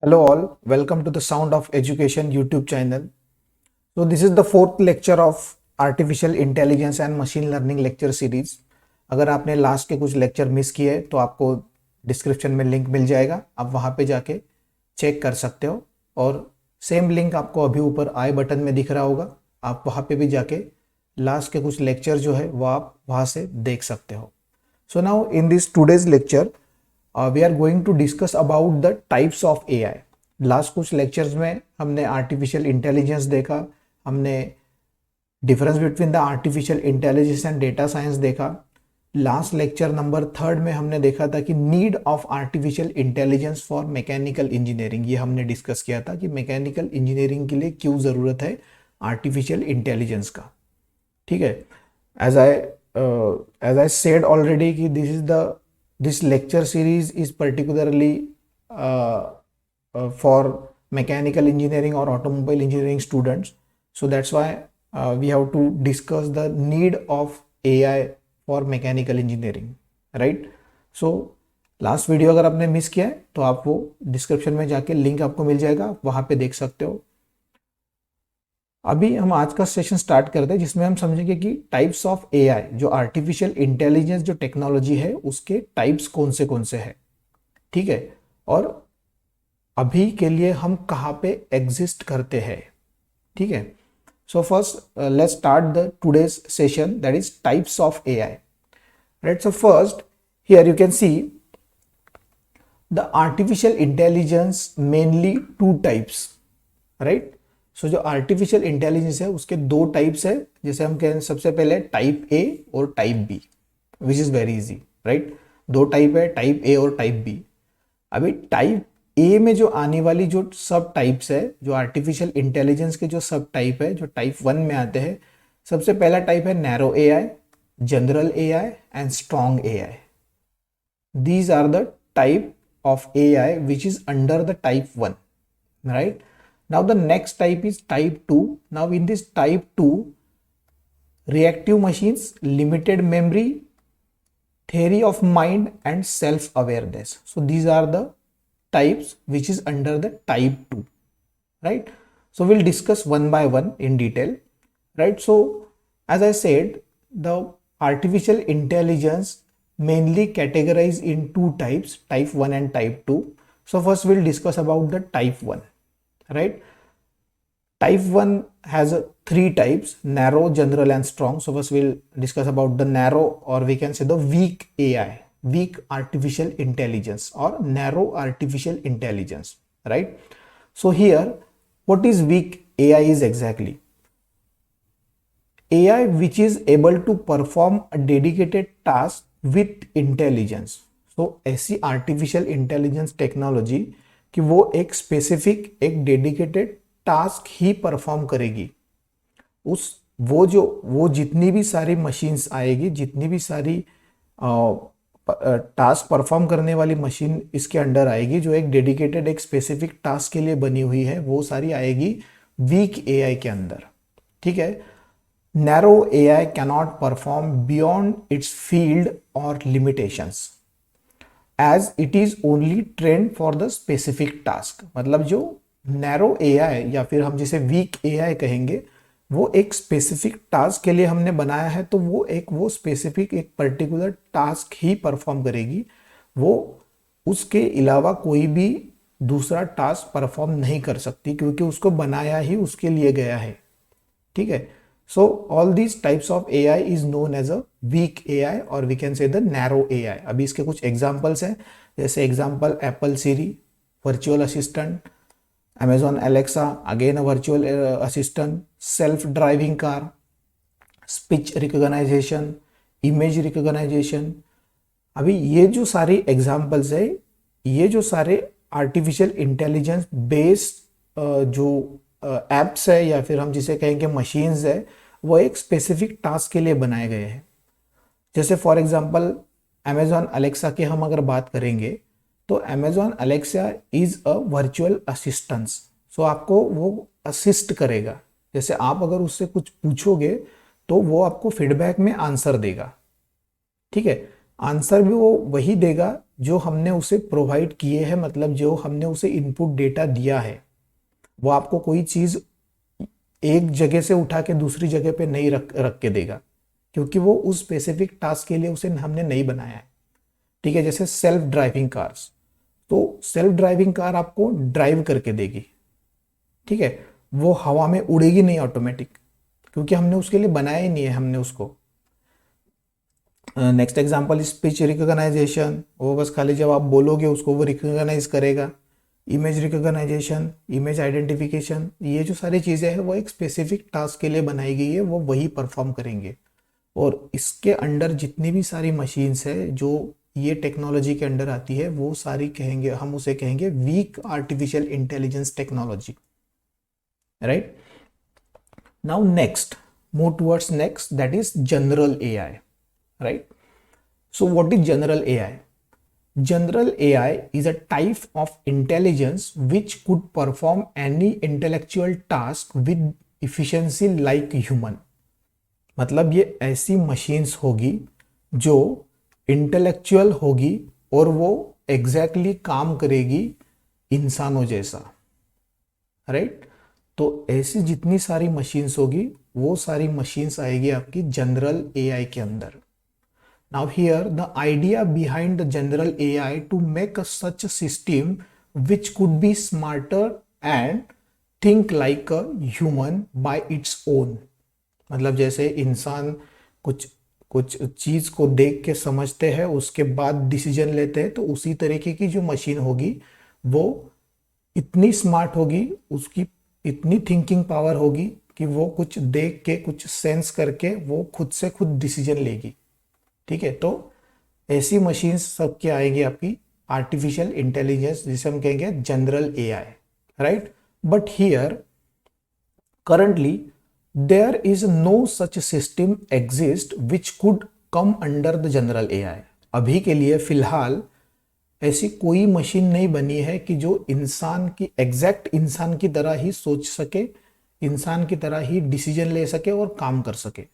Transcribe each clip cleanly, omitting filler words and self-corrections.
Hello all, welcome to the Sound of Education YouTube channel. So this is the fourth lecture of Artificial Intelligence and Machine Learning lecture series. अगर आपने last के कुछ lecture miss किए तो आपको description में link मिल जाएगा, आप वहाँ पे जाके चेक कर सकते हो और सेम लिंक आपको अभी ऊपर आई बटन में दिख रहा होगा, आप वहाँ पे भी जाके लास्ट के कुछ लेक्चर जो है वो आप वहाँ से देख सकते हो. So now in this today's lecture we are going to discuss about the types of AI. Last कुछ लेक्चर्स में हमने आर्टिफिशियल इंटेलिजेंस देखा, हमने difference between the artificial intelligence and data science देखा. लास्ट लेक्चर नंबर 3 में हमने देखा था कि need of artificial intelligence for mechanical engineering. ये हमने डिस्कस किया था कि मैकेनिकल इंजीनियरिंग के लिए क्यों ज़रूरत है आर्टिफिशियल इंटेलिजेंस का. ठीक है, एज आई सेड ऑलरेडी कि this lecture series is particularly for mechanical engineering or automobile engineering students. So that's why we have to discuss the need of AI for mechanical engineering, right? So last video अगर आपने miss किया है तो आप वो description में जाके link आपको मिल जाएगा, आप वहाँ पे देख सकते हो. अभी हम आज का सेशन स्टार्ट करते हैं जिसमें हम समझेंगे कि टाइप्स ऑफ एआई, जो आर्टिफिशियल इंटेलिजेंस जो टेक्नोलॉजी है उसके टाइप्स कौन से हैं. ठीक है, और अभी के लिए हम कहाँ पे एग्जिस्ट करते हैं. ठीक है, so first let's start the today's session, that is types of AI. Right, so first here you can see the artificial intelligence mainly two types. Right, so जो आर्टिफिशियल इंटेलिजेंस है उसके दो टाइप्स है. जैसे हम कहें सबसे पहले टाइप ए और type B, which is very easy. Right, दो टाइप है, टाइप ए और टाइप बी. अभी टाइप ए में जो आने वाली जो सब टाइप्स है, जो आर्टिफिशियल इंटेलिजेंस के जो सब टाइप है, जो टाइप 1 में आते हैं, सबसे पहला टाइप है narrow A I, general A I and strong A I. These are the type of A I which is under the type 1. Right, now the next type is type 2. Now in this type 2, reactive machines, limited memory, theory of mind and self awareness. So these are the types which is under the type 2. Right, so we'll discuss one by one in detail. Right, so as I said, the artificial intelligence mainly categorized in two types, type 1 and type 2. So first we'll discuss about the type 1. Right, type 1 has three types: narrow, general and strong. So first we'll discuss about the narrow, or we can say the weak AI, weak artificial intelligence or narrow artificial intelligence. Right, so here what is weak AI is exactly AI which is able to perform a dedicated task with intelligence. So ऐसी artificial intelligence technology कि वो एक specific, एक dedicated task ही perform करेगी. वो जितनी भी सारी मशीन्स आएगी, जितनी भी सारी टास्क परफॉर्म करने वाली मशीन इसके अंडर आएगी, जो एक डेडिकेटेड एक स्पेसिफिक टास्क के लिए बनी हुई है, वो सारी आएगी वीक एआई के अंदर. ठीक है, narrow AI cannot perform beyond it's field और limitations as it is only trained for the specific task. मतलब जो नैरो AI या फिर हम जिसे वीक AI कहेंगे, वो एक स्पेसिफिक टास्क के लिए हमने बनाया है, तो वो स्पेसिफिक एक पर्टिकुलर टास्क ही परफॉर्म करेगी. वो उसके अलावा कोई भी दूसरा टास्क परफॉर्म नहीं कर सकती, क्योंकि उसको बनाया ही उसके लिए गया है. ठीक है, so all these types of AI is known as a weak AI or we can say the narrow AI. अभी इसके कुछ एग्जांपल्स हैं, जैसे example Apple Siri, virtual assistant, Amazon Alexa, again virtual assistant, self driving car, speech recognization, image recognization. अभी ये जो सारी examples है, ये जो सारे आर्टिफिशियल इंटेलिजेंस बेस्ड जो एप्स है या फिर हम जिसे कहेंगे मशीन्स है, वो एक स्पेसिफिक टास्क के लिए बनाए गए हैं. जैसे फॉर एग्जांपल अमेजॉन अलेक्सा की हम अगर बात करेंगे, तो Amazon Alexa is a virtual assistance. सो आपको वो असिस्ट करेगा. जैसे आप अगर उससे कुछ पूछोगे तो वो आपको फीडबैक में आंसर देगा. ठीक है, आंसर भी वो वही देगा जो हमने उसे प्रोवाइड किए हैं, मतलब जो हमने उसे इनपुट डेटा दिया है। वो आपको कोई चीज एक जगह से उठा के दूसरी जगह पे नहीं रख रख के देगा, क्योंकि वो उस स्पेसिफिक टास्क के लिए उसे हमने नहीं बनाया है। ठीक है, जैसे सेल्फ ड्राइविंग कार्स, तो सेल्फ ड्राइविंग कार आपको ड्राइव करके देगी। ठीक है, वो हवा में उड़ेगी नहीं ऑटोमेटिक, क्योंकि हमने उसके लिए बनाया ही नहीं है हमने उसको। नेक्स्ट एग्जांपल स्पीच रिकॉग्नाइजेशन, वो बस खाली जब आप बोलोगे उसको वो रिकॉग्नाइज करेगा। इमेज रिकॉग्नाइजेशन, इमेज आइडेंटिफिकेशन, ये जो सारी चीज़ें हैं वो एक स्पेसिफिक टास्क के लिए बनाई गई है, वो वही परफॉर्म करेंगे। और इसके अंडर जितनी भी सारी मशीन्स है जो ये टेक्नोलॉजी के अंडर आती है, वो सारी कहेंगे, हम उसे कहेंगे week artificial intelligence technology, right. Now next, move towards next, that is general AI, right? So what is general AI? General AI is a type of intelligence which could perform any intellectual task with efficiency like human. मतलब ये ऐसी machines होगी जो intellectual होगी और वो exactly काम करेगी इंसानों जैसा, राइट। तो ऐसी जितनी सारी मशीन्स होगी वो सारी मशीन्स आएगी आपकी जनरल एआई के अंदर। Now here the idea behind the general AI to make such a system which could be smarter and think like a human by its own। मतलब जैसे इंसान कुछ कुछ चीज को देख के समझते हैं, उसके बाद डिसीजन लेते हैं, तो उसी तरीके की जो मशीन होगी वो इतनी स्मार्ट होगी, उसकी इतनी थिंकिंग पावर होगी कि वो कुछ देख के कुछ सेंस करके वो खुद से खुद डिसीजन लेगी। ठीक है, तो ऐसी मशीन्स सब क्या आएंगी आपकी आर्टिफिशियल इंटेलिजेंस, जिसे हम कहेंगे general AI, right. But here currently there is no such system exist which could come under the general AI. अभी के लिए फिलहाल ऐसी कोई मशीन नहीं बनी है कि जो इंसान की एग्जैक्ट इंसान की तरह ही सोच सके, इंसान की तरह ही डिसीजन ले सके और काम कर सके।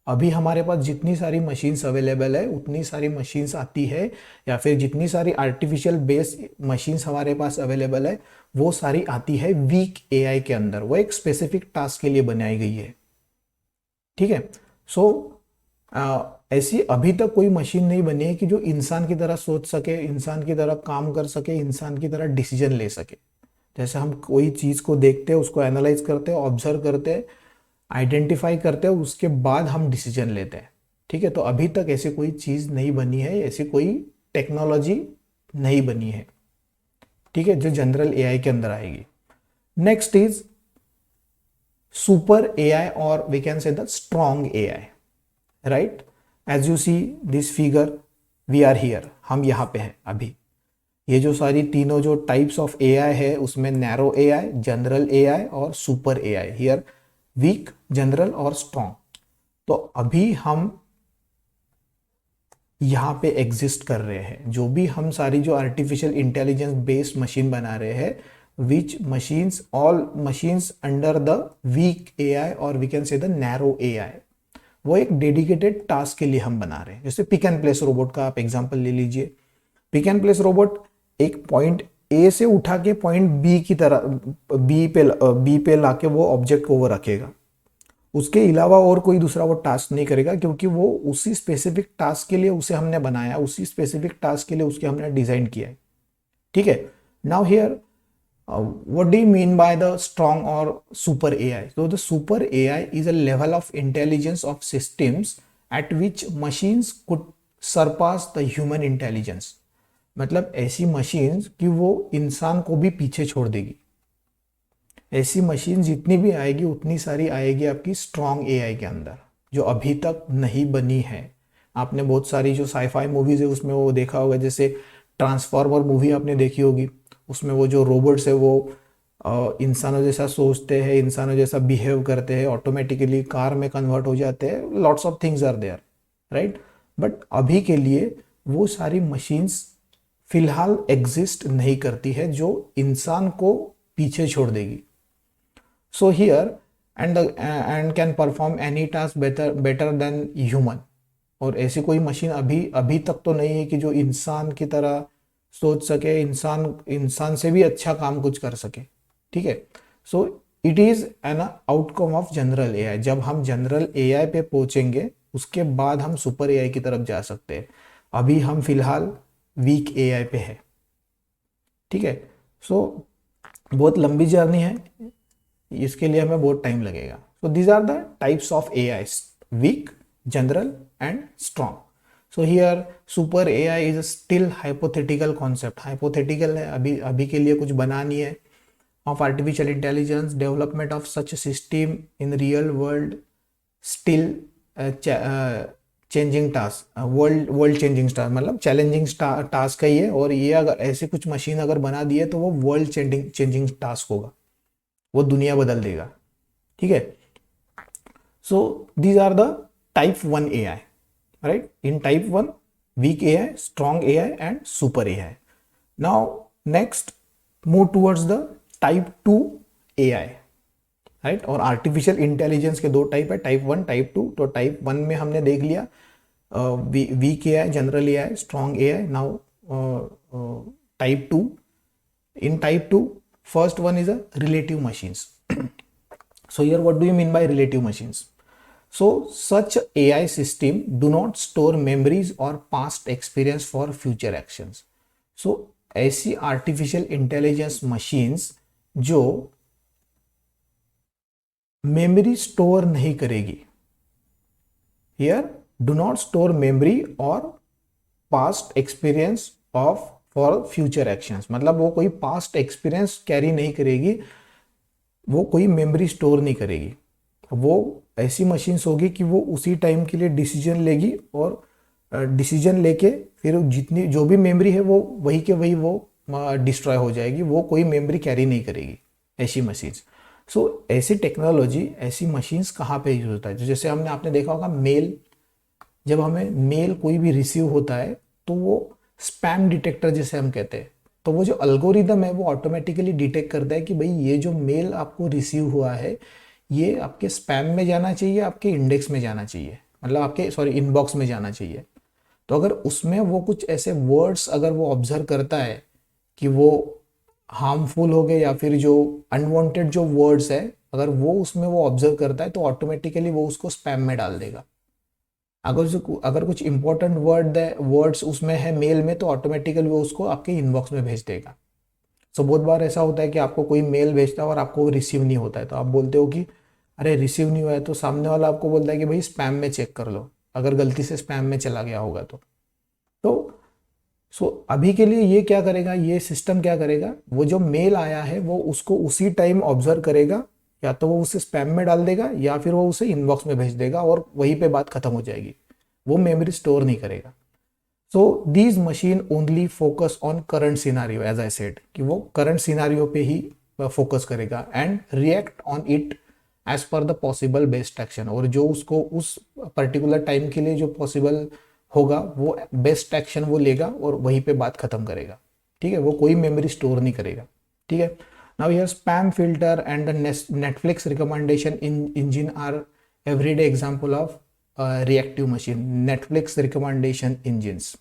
अभी हमारे पास जितनी सारी मशीन्स अवेलेबल है, उतनी सारी मशीन्स आती है, या फिर जितनी सारी आर्टिफिशियल बेस मशीन्स हमारे पास अवेलेबल है, वो सारी आती है वीक एआई के अंदर। वो एक स्पेसिफिक टास्क के लिए बनाई गई है। ठीक है, सो ऐसी अभी तक कोई मशीन नहीं बनी है कि जो इंसान की तरह सोच सके, इंसान की तरह काम कर सके, इंसान की तरह डिसीजन ले सके। जैसे हम कोई चीज को देखते हैं, उसको एनालाइज करते हैं, ऑब्जर्व करते हैं, आइडेंटिफाई करते हैं, उसके बाद हम डिसीजन लेते हैं। ठीक है, तो अभी तक ऐसी कोई चीज नहीं बनी है, ऐसी कोई टेक्नोलॉजी नहीं बनी है। ठीक है, जो जनरल एआई के अंदर आएगी। नेक्स्ट इज सुपर एआई, और we can say the strong AI, right. As you see this figure, we are here, हम यहाँ पे हैं अभी। ये जो सारी तीनों जो टाइप्स ऑफ एआई है, उसमें नैरो एआई, जनरल एआई और super AI. Here weak, general और स्ट्रॉन्ग। तो अभी हम यहां पे एग्जिस्ट कर रहे हैं। जो भी हम सारी जो आर्टिफिशियल इंटेलिजेंस बेस्ड मशीन बना रहे हैं, which machines, all machines under the weak AI और we can say the narrow AI, वो एक डेडिकेटेड टास्क के लिए हम बना रहे हैं। जैसे पिक एंड प्लेस रोबोट का आप एग्जांपल ले लीजिए। पिक एंड प्लेस रोबोट एक पॉइंट ए से उठा के पॉइंट बी की तरह बी पे लाके वो ऑब्जेक्ट को वो रखेगा। उसके अलावा और कोई दूसरा वो टास्क नहीं करेगा, क्योंकि वो उसी स्पेसिफिक टास्क के लिए उसे हमने बनाया, उसी स्पेसिफिक टास्क के लिए उसके हमने डिजाइन किया है। ठीक है, now here what do you mean by the strong और सुपर एआई? तो the super AI is a level of intelligence of systems at which machines could surpass the human intelligence. मतलब ऐसी मशीन्स कि वो इंसान को भी पीछे छोड़ देगी। ऐसी मशीन जितनी भी आएगी उतनी सारी आएगी आपकी स्ट्रॉन्ग एआई के अंदर, जो अभी तक नहीं बनी है। आपने बहुत सारी जो साईफाई मूवीज है उसमें वो देखा होगा, जैसे ट्रांसफॉर्मर मूवी आपने देखी होगी, उसमें वो जो रोबोट्स है वो इंसानों जैसा सोचते हैं, इंसानों जैसा बिहेव करते हैं, ऑटोमेटिकली कार में कन्वर्ट हो जाते हैं, lots of things are there, right. But अभी के लिए वो सारी मशीन्स फिलहाल एग्जिस्ट नहीं करती है जो इंसान को पीछे छोड़ देगी। So here and can perform any task better than human. और ऐसी कोई मशीन अभी अभी तक तो नहीं है कि जो इंसान की तरह सोच सके, इंसान इंसान से भी अच्छा काम कुछ कर सके। ठीक है, so it is an outcome of general AI. जब हम जनरल एआई पे पहुंचेंगे उसके बाद हम सुपर एआई की तरफ जा सकते हैं। अभी हम फिलहाल वीक एआई पे है। ठीक है, सो बहुत लंबी जर्नी है, इसके लिए हमें बहुत टाइम लगेगा। So these are the types of AI: weak, general and strong. So here super AI is still hypothetical concept. Hypothetical है, अभी अभी के लिए कुछ बना नहीं है। Of artificial intelligence, development of such system in real world still changing task, world world changing task, मतलब चैलेंजिंग टास्क है ये। और ये अगर ऐसी कुछ मशीन अगर बना दी है तो वो वर्ल्ड चेंजिंग टास्क होगा, वो दुनिया बदल देगा। ठीक है, so these are the type 1 AI, right? In type 1, weak AI, strong AI and super AI. Now next move towards the type 2 AI, right? और आर्टिफिशियल इंटेलिजेंस के दो टाइप है, टाइप 1, टाइप 2। तो टाइप 1 में हमने देख लिया weak AI, general AI, strong AI. Now type 2, in type 2, first one is a relative machines. So here what do you mean by relative machines? So such AI system do not store memories or past experience for future actions. So ऐसी artificial intelligence machines जो memory store नहीं करेगी, here do not store memory or past experience of for future actions, मतलब वो कोई past experience carry नहीं करेगी, वो कोई मेमोरी स्टोर नहीं करेगी। वो ऐसी मशीन्स होगी कि वो उसी टाइम के लिए डिसीजन लेगी और डिसीजन लेके फिर जितनी जो भी मेमोरी है वो वही के वही वो डिस्ट्रॉय हो जाएगी, वो कोई मेमोरी कैरी नहीं करेगी ऐसी मशीन्स। सो ऐसी टेक्नोलॉजी, ऐसी मशीन्स कहाँ पे यूज होता है? तो जैसे हमने आपने देखा होगा मेल, जब हमें मेल कोई भी रिसीव होता है तो वो स्पैम डिटेक्टर जिसे हम कहते हैं, तो वो जो अल्गोरिदम है वो ऑटोमेटिकली डिटेक्ट करता है कि भाई ये जो मेल आपको रिसीव हुआ है ये आपके स्पैम में जाना चाहिए, आपके इंडेक्स में जाना चाहिए, मतलब आपके इनबॉक्स में जाना चाहिए। तो अगर उसमें वो कुछ ऐसे वर्ड्स अगर वो ऑब्जर्व करता है कि वो हार्मफुल हो गए या फिर जो अनवांटेड जो वर्ड्स है अगर वो उसमें वो ऑब्जर्व करता है तो ऑटोमेटिकली वो उसको स्पैम में डाल देगा। अगर कुछ इंपॉर्टेंट वर्ड्स उसमें है मेल में तो ऑटोमेटिकली वो उसको आपके इनबॉक्स में भेज देगा। सो बहुत बार ऐसा होता है कि आपको कोई मेल भेजता है और आपको रिसीव नहीं होता है, तो आप बोलते हो कि अरे रिसीव नहीं हुआ है, तो सामने वाला आपको बोलता है कि भाई स्पैम में चेक कर लो, अगर गलती से स्पैम में चला गया होगा तो सो अभी के लिए ये क्या करेगा, ये सिस्टम क्या करेगा, वो जो मेल आया है वो उसको उसी टाइम ऑब्जर्व करेगा, या तो वो उसे स्पैम में डाल देगा या फिर वो उसे इनबॉक्स में भेज देगा और वहीं पे बात खत्म हो जाएगी, वो मेमोरी स्टोर नहीं करेगा। So these machine only focus on current scenario, as I said कि वो करंट सिनारियो पे ही फोकस करेगा and react on it as per the possible best action, और जो उसको उस पर्टिकुलर टाइम के लिए जो पॉसिबल होगा वो बेस्ट एक्शन वो लेगा और वहीं पे बात खत्म करेगा। ठीक है, वो कोई मेमोरी स्टोर नहीं करेगा। ठीक है, now here spam filter and the Netflix recommendation engine are everyday example of reactive machine. Netflix recommendation engines,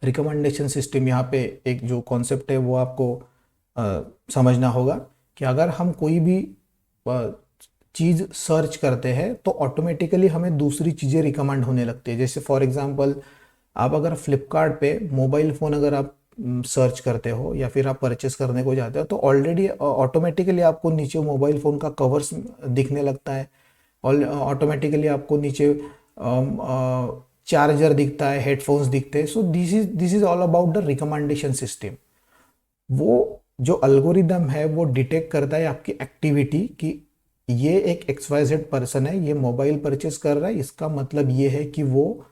recommendation system, यहाँ पे एक जो कॉन्सेप्ट है वो आपको समझना होगा कि अगर हम कोई भी चीज़ सर्च करते हैं तो ऑटोमेटिकली हमें दूसरी चीज़ें रिकमेंड होने लगती है। जैसे फॉर एग्जांपल आप अगर फ्लिपकार्ट पे मोबाइल फ़ोन अगर आप सर्च करते हो या फिर आप परचेस करने को जाते हो तो ऑलरेडी ऑटोमेटिकली आपको नीचे मोबाइल फ़ोन का कवर्स दिखने लगता है, और ऑटोमेटिकली आपको नीचे चार्जर दिखता है, हेडफोन्स दिखते हैं। So this is all about the recommendation system. वो जो अल्गोरिदम है वो डिटेक्ट करता है आपकी एक्टिविटी कि ये एक XYZ पर्सन है, ये मोबाइल परचेस कर रहा है, इसका मतलब ये है कि वो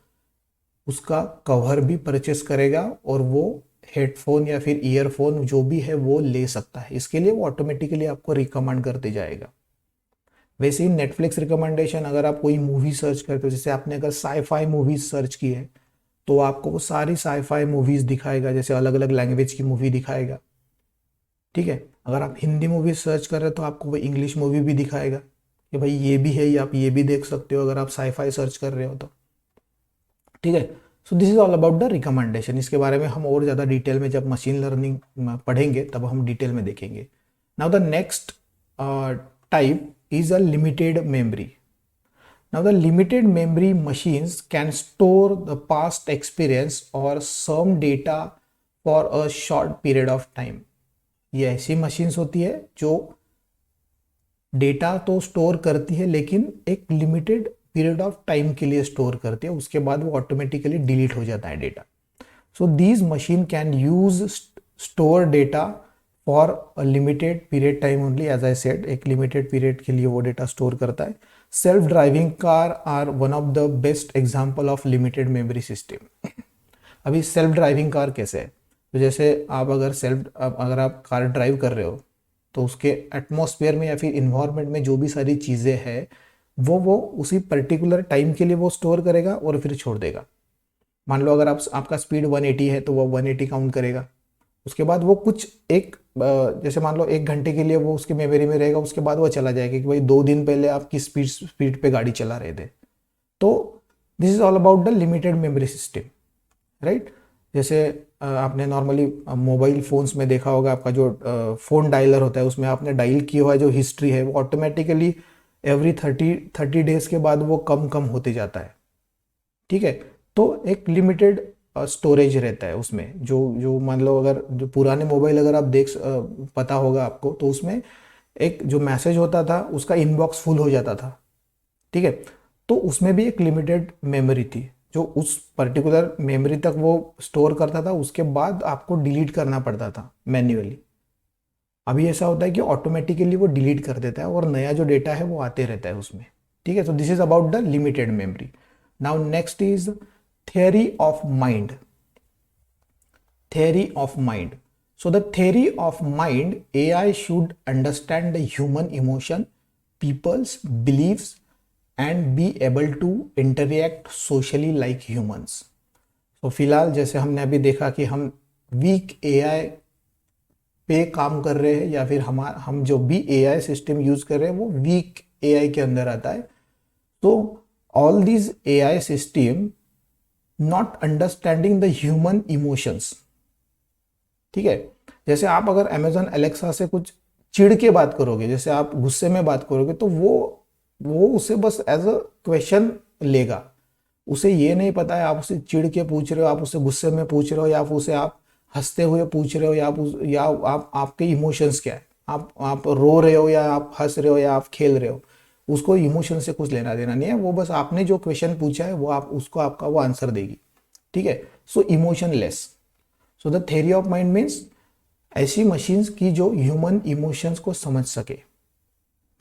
उसका कवर भी परचेस करेगा और वो हेडफोन या फिर ईयरफोन जो भी है वो ले सकता है। इसके लिए वो ऑटोमेटिकली आपको रिकमेंड करते जाएगा। वैसे ही नेटफ्लिक्स रिकमेंडेशन, अगर आप कोई मूवी सर्च करते हो, जैसे आपने अगर साईफाई मूवीज सर्च की है तो आपको वो सारी साईफाई मूवीज दिखाएगा, जैसे अलग अलग लैंग्वेज की मूवी दिखाएगा। ठीक है, अगर आप हिंदी मूवी सर्च कर रहे हो तो आपको वो इंग्लिश मूवी भी दिखाएगा कि भाई ये भी है, या आप ये भी देख सकते हो अगर आप साईफाई सर्च कर रहे हो तो। ठीक है। So this is all about the recommendation. इसके बारे में हम और ज़्यादा डिटेल में जब मशीन लर्निंग पढ़ेंगे तब हम डिटेल में देखेंगे। Now the next type is a limited memory. Now the limited memory machines can store the past experience or some data for a short period of time. ये ऐसी machines होती है जो डेटा तो स्टोर करती है लेकिन एक लिमिटेड पीरियड ऑफ टाइम के लिए स्टोर करती है, उसके बाद वो ऑटोमेटिकली डिलीट हो जाता है data. So these machine can use store data for a limited period time only, as I said एक लिमिटेड पीरियड के लिए वो डेटा स्टोर करता है। Self driving car are one of the best example of limited memory system. अभी self driving car कैसे है, तो जैसे आप अगर आप कार ड्राइव कर रहे हो तो उसके एटमॉस्फेयर में या फिर इन्वायरमेंट में जो भी सारी चीज़ें हैं वो उसी पर्टिकुलर टाइम के लिए वो स्टोर करेगा और फिर छोड़ देगा। मान लो अगर आपका स्पीड 180 है तो वो 180 काउंट करेगा, उसके बाद वो कुछ जैसे मान लो 1 घंटे के लिए वो उसकी मेमोरी में रहेगा, उसके बाद वो चला जाएगा कि भाई 2 दिन पहले आप किस स्पीड पे गाड़ी चला रहे थे। तो this is all about the limited memory system, right. जैसे आपने नॉर्मली मोबाइल फ़ोन्स में देखा होगा, आपका जो फ़ोन डायलर होता है उसमें आपने डायल किया हुआ जो हिस्ट्री है वो ऑटोमेटिकली एवरी 30 डेज़ के बाद वो कम होते जाता है, ठीक है। तो एक लिमिटेड स्टोरेज रहता है उसमें। जो मान लो अगर जो पुराने मोबाइल अगर आप पता होगा आपको, तो उसमें एक जो मैसेज होता था उसका इनबॉक्स फुल हो जाता था, ठीक है। तो उसमें भी एक लिमिटेड मेमोरी थी जो उस पर्टिकुलर मेमोरी तक वो स्टोर करता था, उसके बाद आपको डिलीट करना पड़ता था मैन्युअली। अभी ऐसा होता है कि ऑटोमेटिकली वो डिलीट कर देता है और नया जो डेटा है वो आते रहता है उसमें, ठीक है। तो this is about the limited memory. Now next is theory of mind. Theory of mind. So the theory of mind, AI should understand the human emotion, people's beliefs and be able to interact socially like humans. तो फिलहाल जैसे हमने अभी देखा कि हम week AI पे काम कर रहे हैं या फिर हम जो भी AI सिस्टम यूज कर रहे हैं वो वीक AI के अंदर आता है। तो all these AI system not understanding the human emotions, ठीक है। जैसे आप अगर अमेजॉन एलेक्सा से कुछ चिढ़ के बात करोगे, जैसे आप गुस्से में बात करोगे, तो वो उसे बस एज अ क्वेश्चन लेगा। उसे ये नहीं पता है आप उसे चिढ़ के पूछ रहे हो, आप उसे गुस्से में पूछ रहे हो, या उसे आप हंसते हुए पूछ रहे हो, या आप आपके इमोशंस क्या है, आप रो रहे हो या आप हंस रहे हो या आप खेल रहे हो, उसको इमोशन से कुछ लेना देना नहीं है। वो बस आपने जो क्वेश्चन पूछा है वो आपका वो आंसर देगी, ठीक है। So emotionless. So the theory of mind means ऐसी मशीन्स की जो ह्यूमन इमोशंस को समझ सके,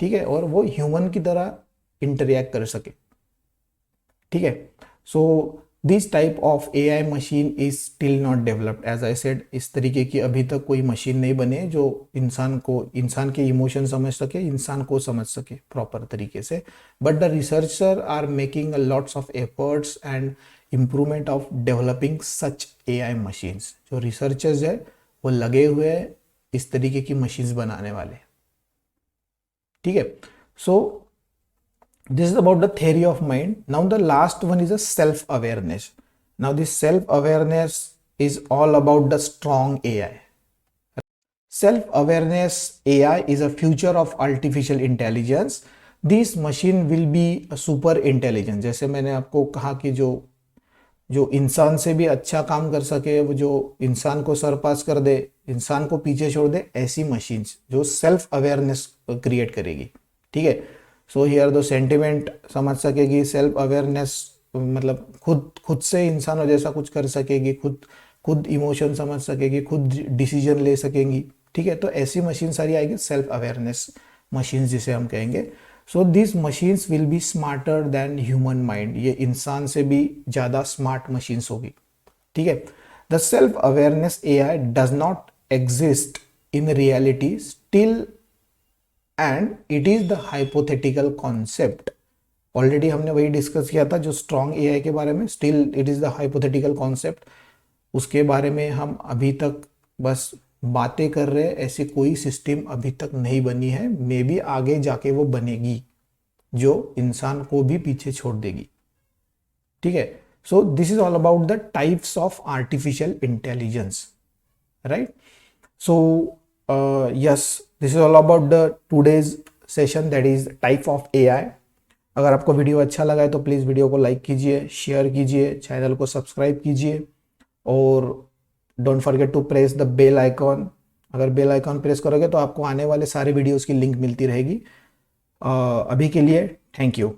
ठीक है, और वो ह्यूमन की तरह इंटरैक्ट कर सके, ठीक है। So this type of AI machine is still not developed, as I said इस तरीके की अभी तक कोई मशीन नहीं बने जो इंसान के इमोशन समझ सके, इंसान को समझ सके प्रॉपर तरीके से। But the researcher are making lots of efforts and improvement of developing such AI machines. जो रिसर्चर्स है वो लगे हुए हैं इस तरीके की मशीन्स बनाने वाले, ठीक है। सो this is about the theory of mind. Now the last one is a self-awareness. Now this self-awareness is all about the strong AI. Self-awareness AI is a future of artificial intelligence. This machine will be a super intelligent. जैसे मैंने आपको कहा कि जो इंसान से भी अच्छा काम कर सके, वो जो इंसान को सरपास कर दे, इंसान को पीछे छोड़ दे, ऐसी मशीन्स जो सेल्फ अवेयरनेस क्रिएट करेगी, ठीक है। सो हियर दो सेंटिमेंट समझ सकेगी, सेल्फ अवेयरनेस मतलब खुद से इंसानों जैसा कुछ कर सकेगी, खुद इमोशन समझ सकेगी, खुद डिसीजन ले सकेंगी, ठीक है। तो ऐसी मशीन सारी आएगी सेल्फ अवेयरनेस मशीन जिसे हम कहेंगे। So this machines will be smarter than human mind, ये इंसान से भी ज़्यादा स्मार्ट मशीन्स होगी, ठीक है। The self awareness AI does not exist in reality still and it is the hypothetical concept. Already हमने वही डिस्कस किया था जो स्ट्रॉन्ग AI के बारे में, still it is the hypothetical concept. उसके बारे में हम अभी तक बस बातें कर रहे हैं, ऐसी कोई सिस्टम अभी तक नहीं बनी है। मे बी आगे जाके वो बनेगी जो इंसान को भी पीछे छोड़ देगी, ठीक है। So this is all about the types of artificial intelligence, right? So yes, this is all about the today's session, that is type of AI. अगर आपको वीडियो अच्छा लगा है तो प्लीज़ वीडियो को लाइक कीजिए, शेयर कीजिए, चैनल को सब्सक्राइब कीजिए और don't forget to press the bell icon. अगर बेल आइकॉन प्रेस करोगे तो आपको आने वाले सारे वीडियोस की लिंक मिलती रहेगी। अभी के लिए थैंक यू।